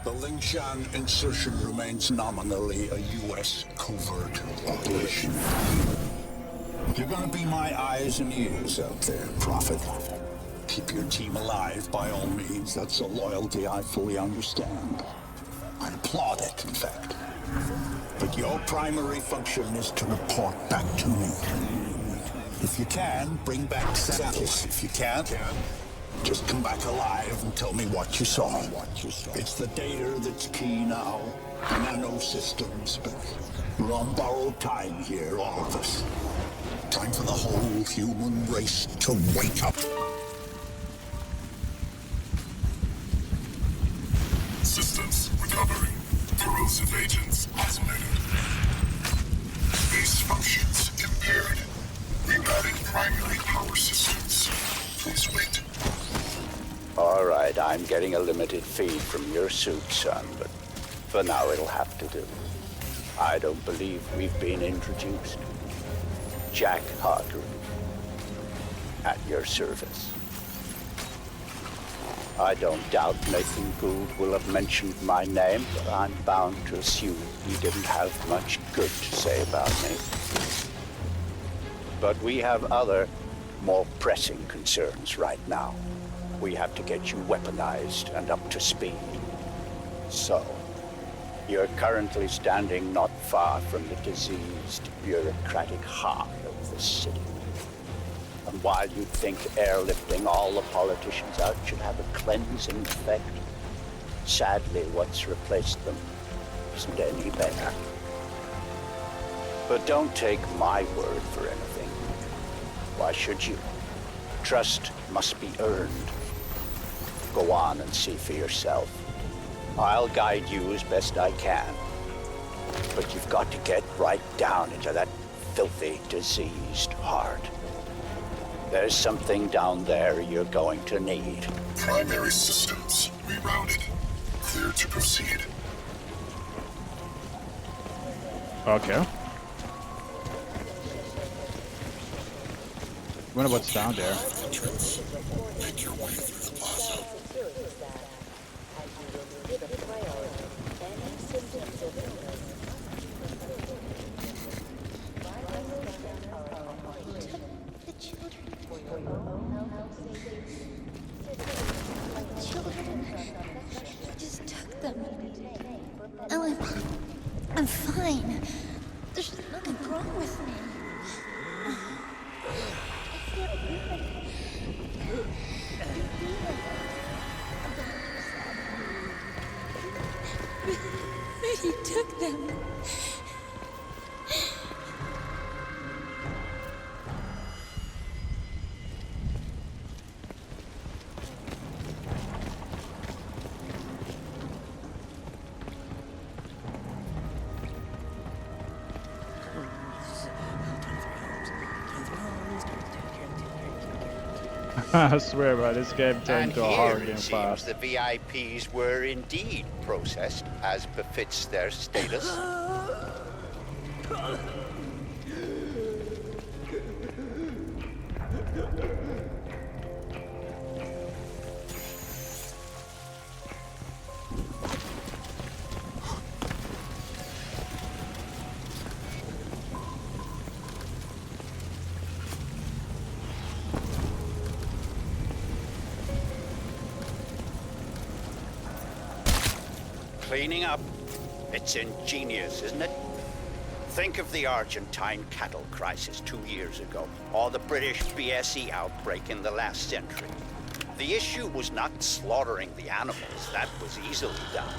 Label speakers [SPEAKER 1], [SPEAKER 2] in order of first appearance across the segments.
[SPEAKER 1] The Lingshan insertion remains nominally a U.S. covert operation. You're gonna be my eyes and ears out there, Prophet. Keep your team alive by all means. That's a loyalty I fully understand. I applaud it, in fact. But your primary function is to report back to me. If you can, bring back samples. If you can't, just come back alive and tell me what you saw. It's the data that's key now. Nano systems, but we're on borrowed time here, all of us. Time for the whole human race to wake up.
[SPEAKER 2] Systems recovering. Corrosive agents isolated. Base functions impaired. Rerouting primary power systems. Please wait.
[SPEAKER 3] All right, I'm getting a limited feed from your suit, son, but for now it'll have to do. I don't believe we've been introduced. Jack Hargrave, at your service. I don't doubt Nathan Gould will have mentioned my name, but I'm bound to assume he didn't have much good to say about me. But we have other, more pressing concerns right now. We have to get you weaponized and up to speed. So, you're currently standing not far from the diseased, bureaucratic heart of the city. And while you'd think airlifting all the politicians out should have a cleansing effect, sadly what's replaced them isn't any better. But don't take my word for anything. Why should you? Trust must be earned. Go on and see for yourself. I'll guide you as best I can. But you've got to get right down into that filthy, diseased heart. There's something down there you're going to need.
[SPEAKER 2] Primary systems rerouted. Clear to proceed.
[SPEAKER 4] Okay. Wonder what's down there.
[SPEAKER 2] Make your way through the plaza.
[SPEAKER 5] Children. I just took them. Ellen, I'm fine. There's nothing wrong with me. He took them.
[SPEAKER 4] I swear, bro, this game turned
[SPEAKER 3] And
[SPEAKER 4] into a horror
[SPEAKER 3] here
[SPEAKER 4] game
[SPEAKER 3] it seems
[SPEAKER 4] fast.
[SPEAKER 3] the VIPs were indeed processed as befits their status. Cleaning up. It's ingenious, isn't it? Think of the Argentine cattle crisis 2 years ago, or the British BSE outbreak in the last century. The issue was not slaughtering the animals, that was easily done.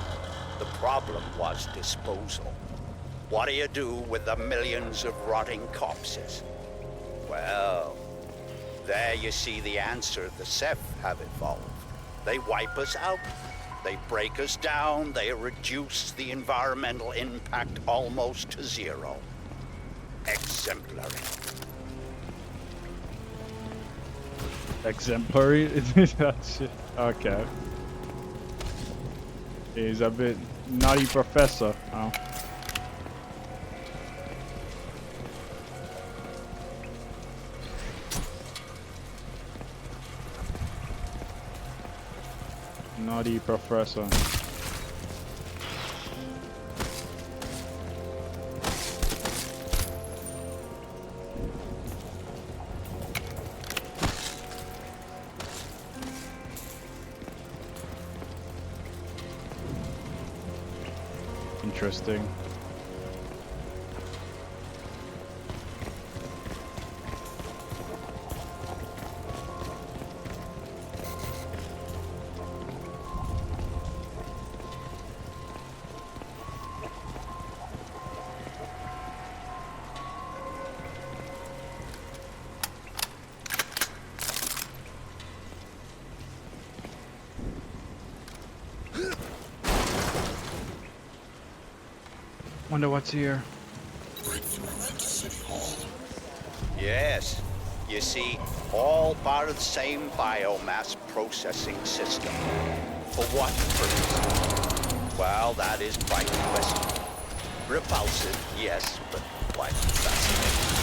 [SPEAKER 3] The problem was disposal. What do you do with the millions of rotting corpses? Well, there you see the answer the Ceph have evolved. They wipe us out. They break us down, they reduce the environmental impact almost to zero. Exemplary.
[SPEAKER 4] Exemplary? That's it. Okay. He's a bit nutty professor. Oh. Naughty professor. Interesting. Wonder what's here.
[SPEAKER 2] Breakthrough into City Hall.
[SPEAKER 3] Yes. You see, all part of the same biomass processing system. For what purpose? Well, that is quite the question. Repulsive, yes, but quite fascinating.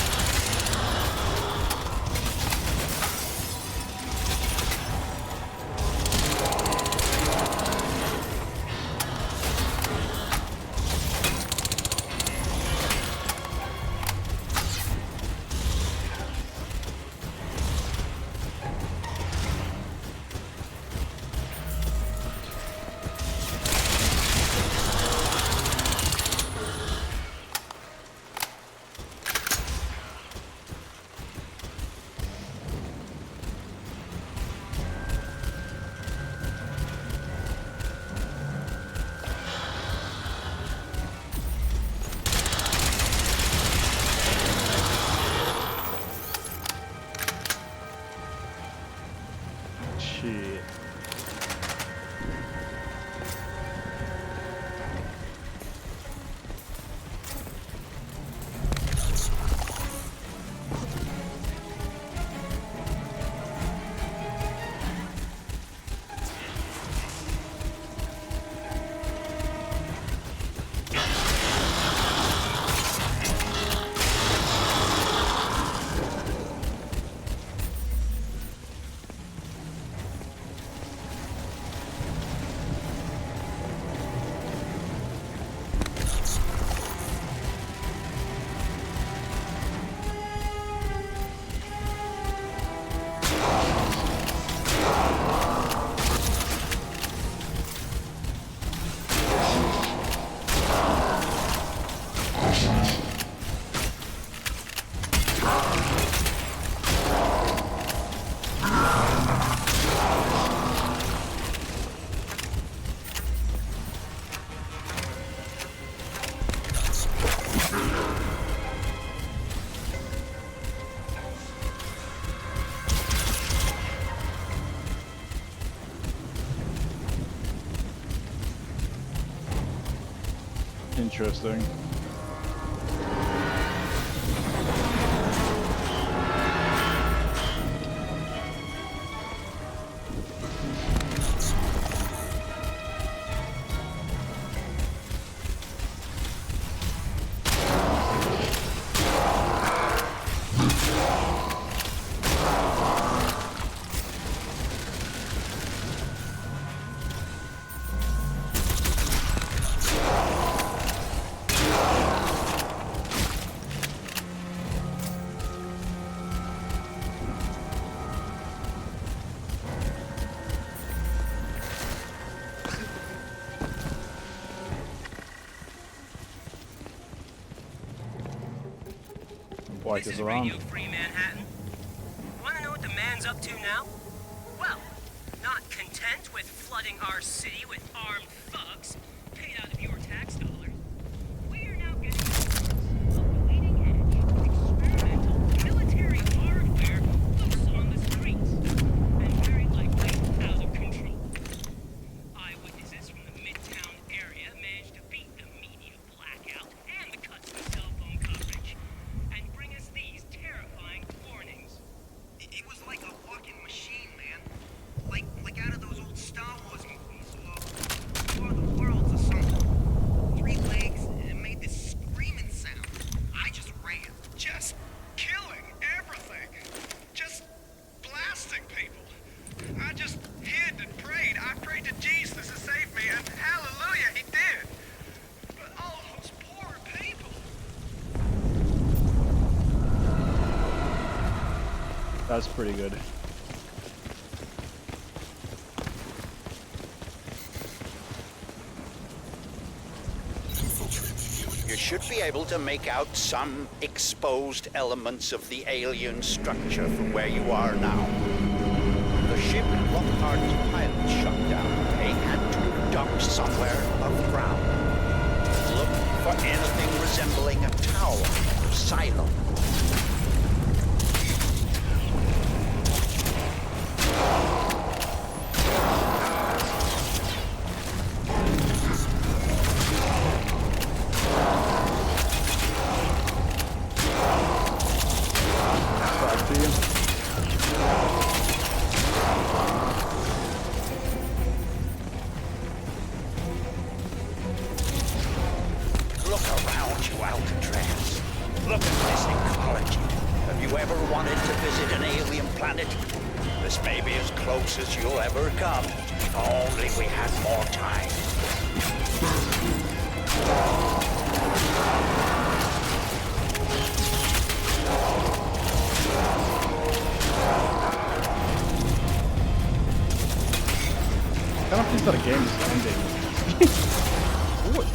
[SPEAKER 4] Shit. Interesting. Like
[SPEAKER 6] This
[SPEAKER 4] is
[SPEAKER 6] is
[SPEAKER 4] around.
[SPEAKER 6] Radio Free Manhattan. Want to know what the man's up to now? Well, not content with flooding our city with armed thugs paid out of your tax dollars, we are now getting the leading edge experimental military hardware loose on the streets, and very likely out of control. Eyewitnesses from the Midtown area managed to beat the media blackout and the cuts in cell phone coverage, and bring us these terrifying warnings.
[SPEAKER 7] It was like a walking machine, man. Like out of those old Star Wars movies, or War of the Worlds or something. 3 legs, and it made this screaming sound. I just ran.
[SPEAKER 8] Just killing everything. Just blasting people. I just hid and prayed. I prayed to Jesus to save me, and hallelujah, he did. But all those poor people.
[SPEAKER 4] That's pretty good.
[SPEAKER 2] Info
[SPEAKER 3] should be able to make out some exposed elements of the alien structure from where you are now. The ship Lockhart's pilot shut down. They had to dock somewhere above ground. Look for anything resembling a tower or silo. Look around you, Alcatraz. Look at this ecology. Have you ever wanted to visit an alien planet? This may be as close as you'll ever come. If only we had more time.
[SPEAKER 4] I don't think that a game is ending. What?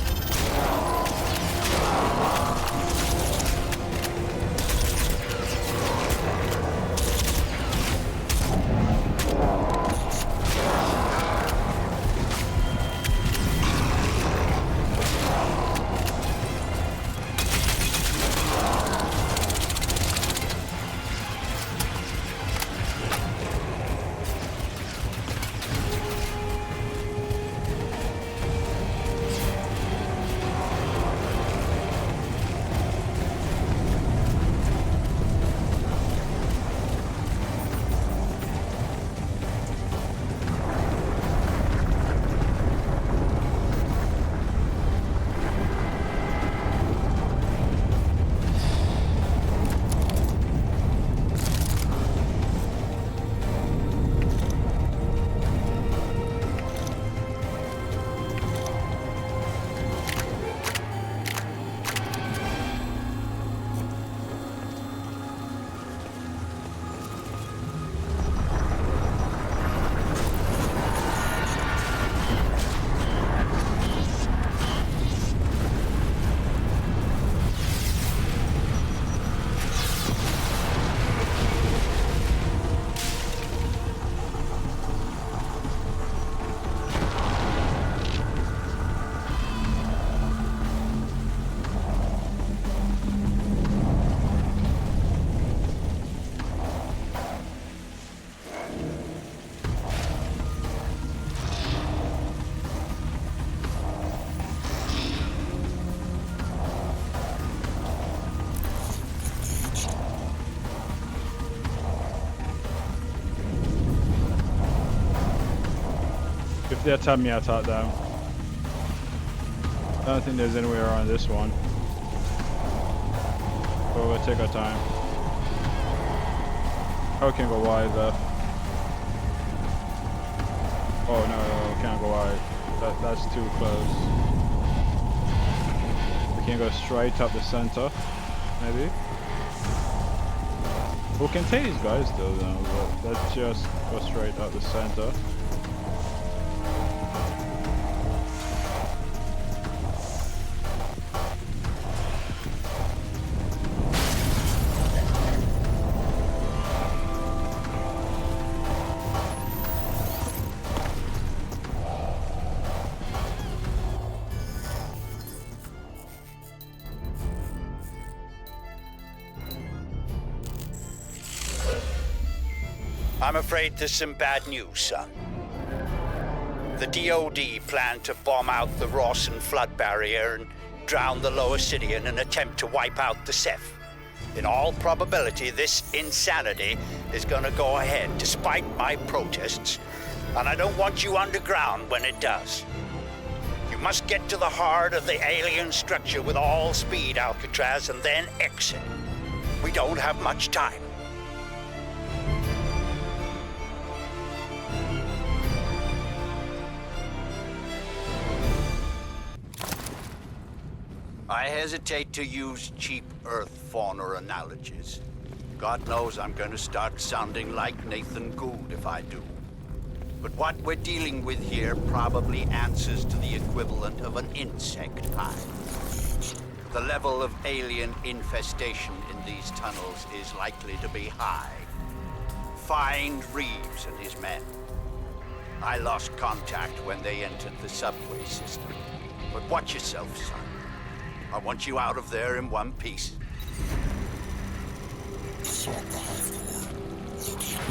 [SPEAKER 4] If they're telling me I taught them. I don't think there's anywhere on this one. But we'll take our time. Oh, we can't go wide though. Oh no, we can't go wide. That's too close. We can go straight up the center, maybe. We can take these guys though, but let's just go straight up the center.
[SPEAKER 3] I'm afraid there's some bad news, son. The DOD plan to bomb out the Rawson flood barrier and drown the lower city in an attempt to wipe out the Ceph. In all probability, this insanity is gonna go ahead despite my protests, and I don't want you underground when it does. You must get to the heart of the alien structure with all speed, Alcatraz, and then exit. We don't have much time. I hesitate to use cheap Earth fauna analogies. God knows I'm going to start sounding like Nathan Gould if I do. But what we're dealing with here probably answers to the equivalent of an insect hive. The level of alien infestation in these tunnels is likely to be high. Find Reeves and his men. I lost contact when they entered the subway system. But watch yourself, son. I want you out of there in one piece.
[SPEAKER 2] Assault the hive core. Locate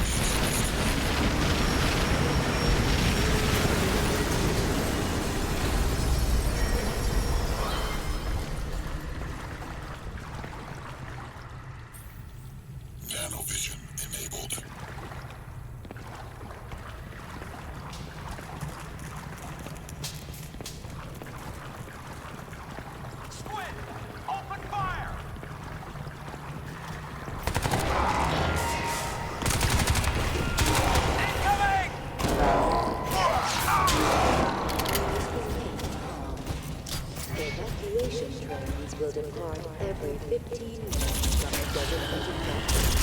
[SPEAKER 2] Nanovision enabled.
[SPEAKER 8] Squid! Open fire! Incoming!
[SPEAKER 9] The evacuation trains will depart every 15 minutes from the designated platform.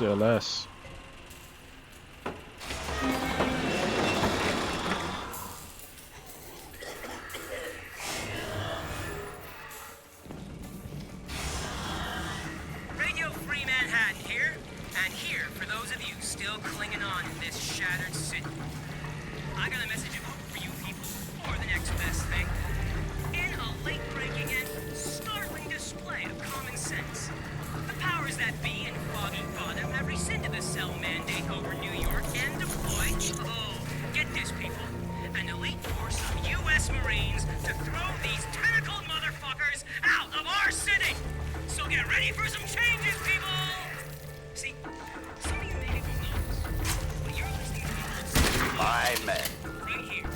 [SPEAKER 4] LS.
[SPEAKER 6] Radio Free Manhattan here, and here for those of you still clinging on in this shattered city. I got a message of hope for you people, or the next best thing. In a late-breaking and startling display of common sense, the powers that be in Foggy Bottom have rescinded the cell mandate over New York and deployed, get this people, an elite force of U.S. Marines to throw these tentacled motherfuckers out of our city! So get ready for some changes, people! See, some of you may be nuts, but you're listening to
[SPEAKER 3] My men.
[SPEAKER 6] right here.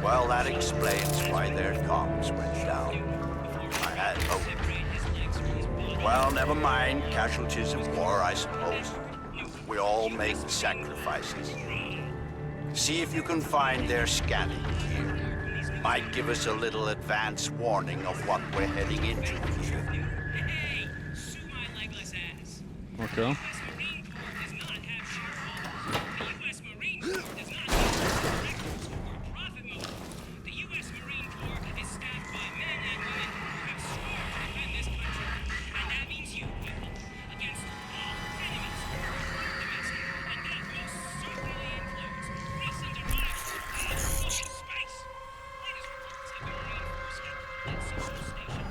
[SPEAKER 3] Well, that explains why their comms went down. I had hope. Well, never mind. Casualties of war, I suppose. We all make sacrifices. See if you can find their scanning gear. Might give us a little advance warning of what we're heading into here.
[SPEAKER 6] Hey, sue my legless ass.
[SPEAKER 4] Okay.
[SPEAKER 6] The U.S. Marine Corps does not have directors or profit motive. The U.S. Marine Corps is staffed by men and women who have sworn to defend this country. And that means you, people, against all enemies, domestic, and that most certainly includes recent arrivals from space. Latest reports have been reinforcing that Central Station.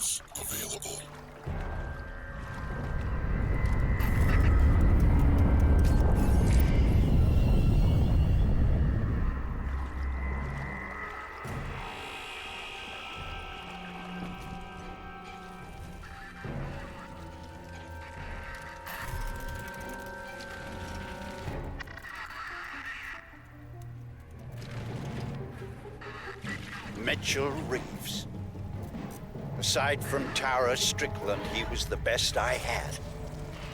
[SPEAKER 2] options available.
[SPEAKER 3] Mitchell Reeves. Aside from Tara Strickland, he was the best I had.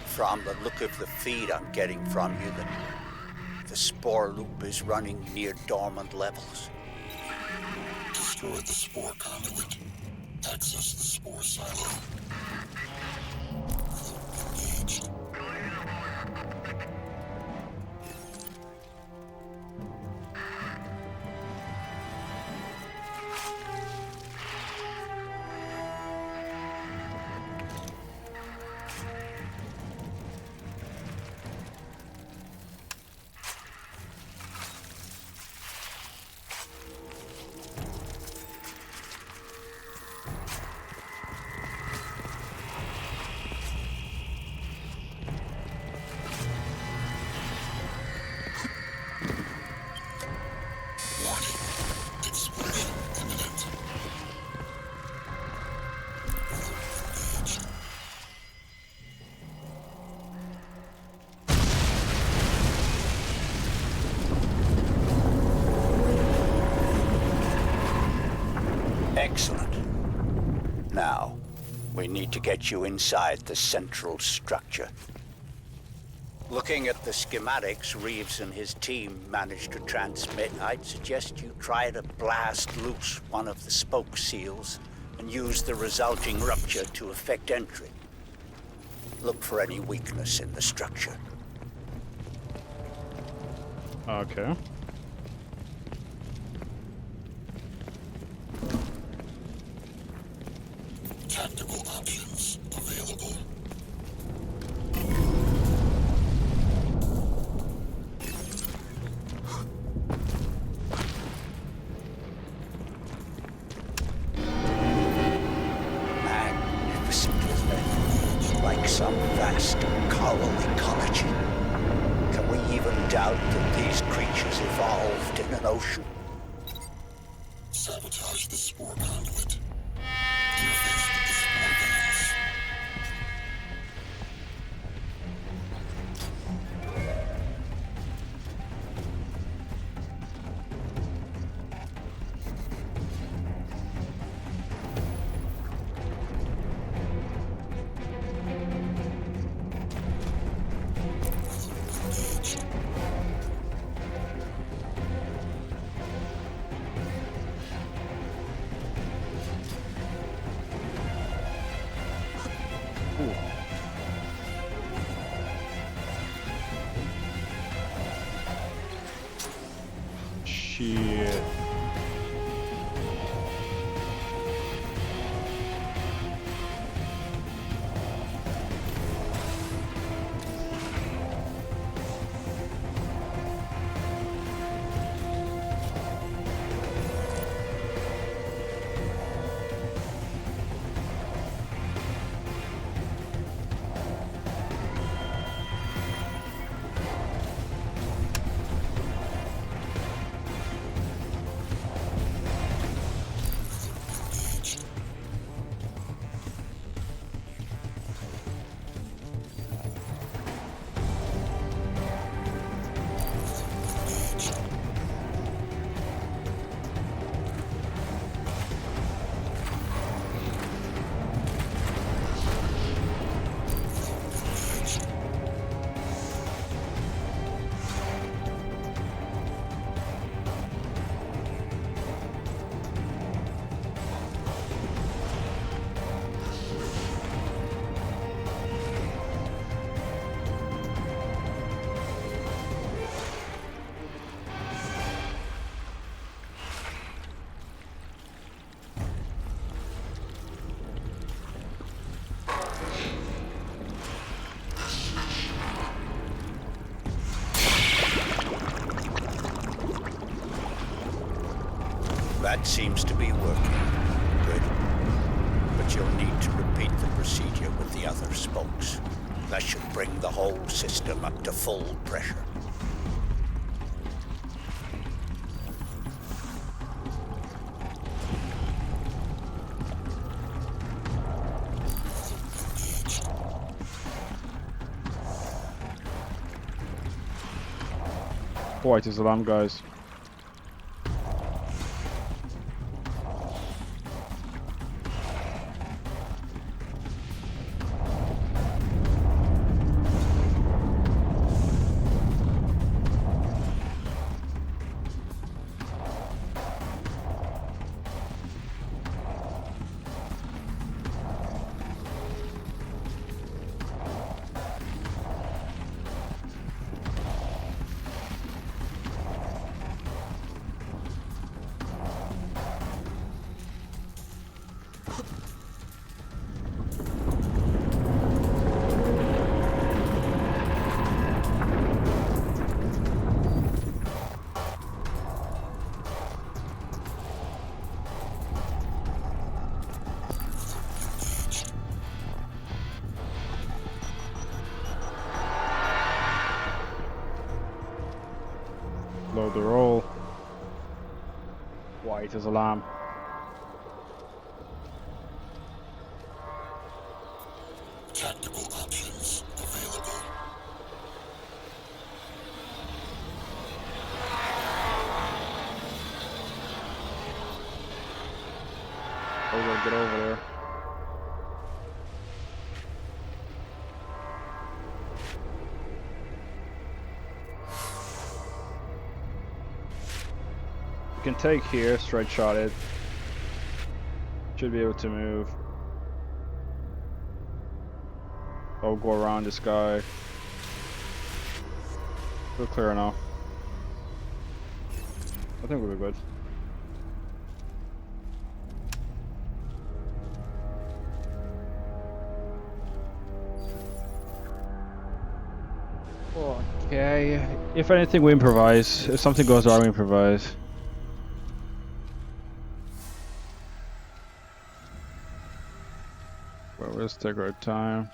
[SPEAKER 3] From the look of the feed I'm getting from you, the spore loop is running near dormant levels.
[SPEAKER 2] Destroy the spore conduit. Access the spore silo. Engaged.
[SPEAKER 3] Excellent. Now, we need to get you inside the central structure. Looking at the schematics Reeves and his team managed to transmit, I'd suggest you try to blast loose one of the spoke seals and use the resulting rupture to effect entry. Look for any weakness in the structure.
[SPEAKER 4] Okay.
[SPEAKER 2] Tactical options available.
[SPEAKER 3] Magnificent, isn't it? Like some vast coral ecology. Can we even doubt that these creatures evolved in an ocean?
[SPEAKER 2] Sabotage the spore conduit. Interface with the spore vans. Engaged.
[SPEAKER 4] Shit.
[SPEAKER 3] That seems to be working. Good. But means you'll need to repeat the procedure with the other spokes. That should bring the whole system up to full pressure.
[SPEAKER 4] White is alarm, guys. Load the roll. White is alarm.
[SPEAKER 2] Tactical options available.
[SPEAKER 4] Oh, we gotta get over there. You can take here, straight shot it. Should be able to move. Oh, go around this guy. We're clear enough. I think we'll be good. Okay. If anything, we improvise. If something goes wrong, we improvise. Well, let's take our time.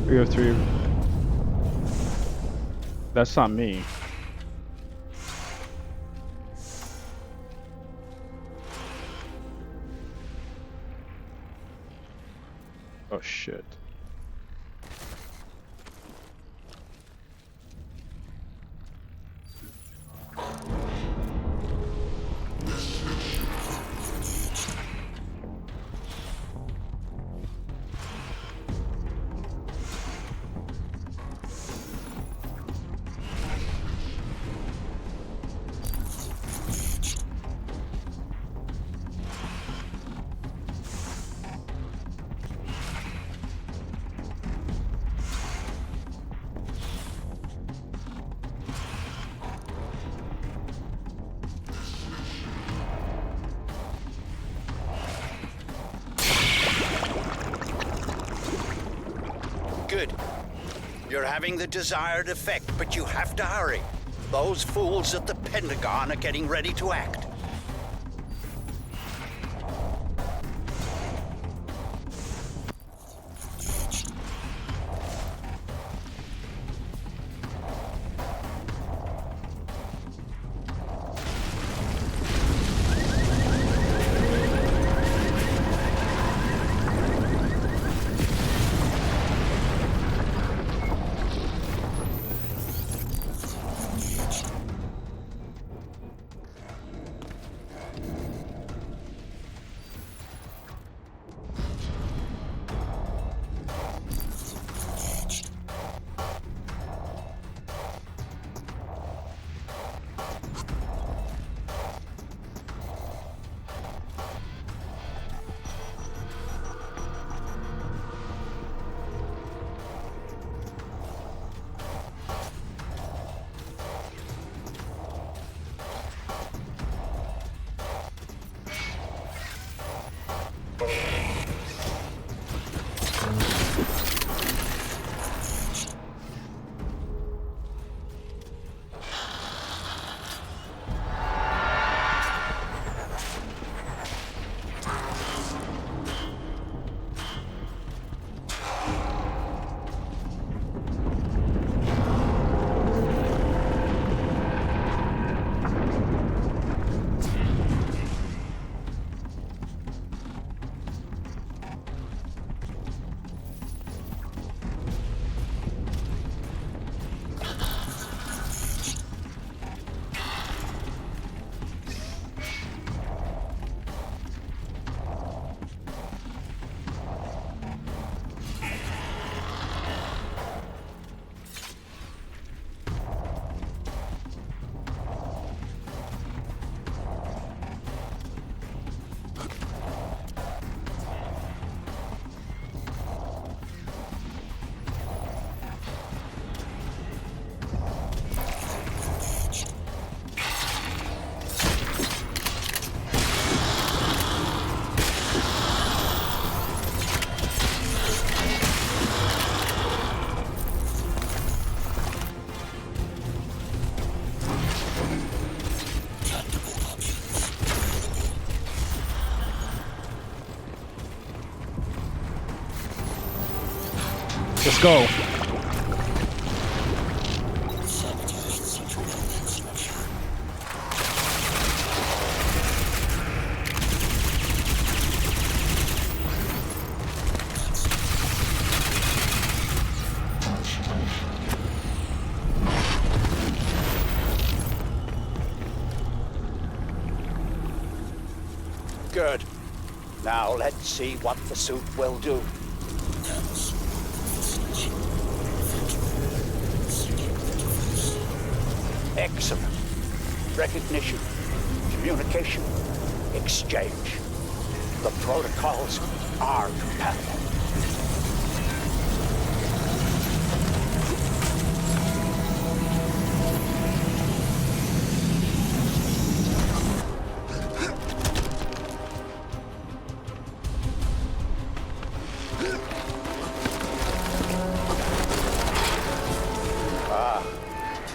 [SPEAKER 4] We have 3. That's not me. Oh shit.
[SPEAKER 3] Good. You're having the desired effect, but you have to hurry. Those fools at the Pentagon are getting ready to act.
[SPEAKER 4] Let's go.
[SPEAKER 3] Good. Now let's see what the suit will do. Excellent. Recognition, communication, exchange. The protocols are compatible.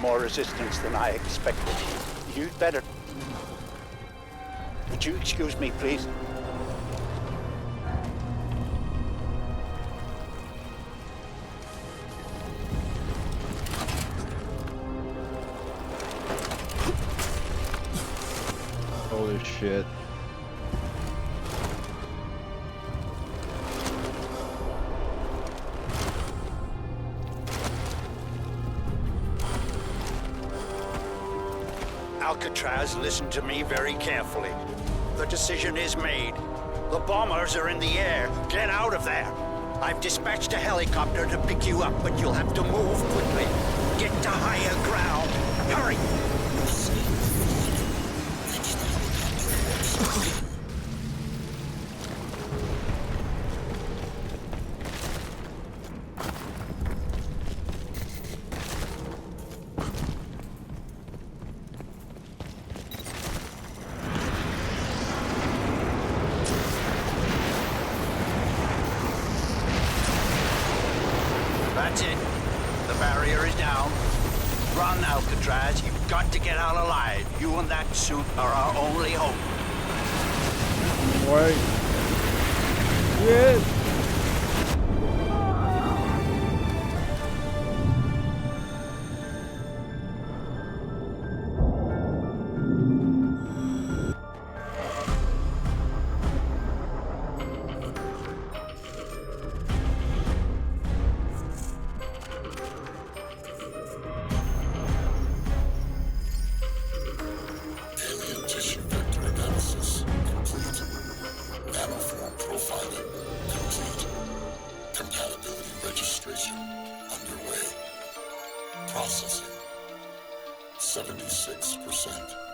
[SPEAKER 3] More resistance than I expected. You'd better... Would you excuse me, please?
[SPEAKER 4] Holy shit.
[SPEAKER 3] Alcatraz, listen to me very carefully. The decision is made. The bombers are in the air. Get out of there. I've dispatched a helicopter to pick you up, but you'll have to move quickly. Get to higher ground. Hurry! That's it. The barrier is down. Run, Alcatraz. You've got to get out alive. You and that suit are our only hope.
[SPEAKER 4] Wait. Yes.
[SPEAKER 2] Processing 76%.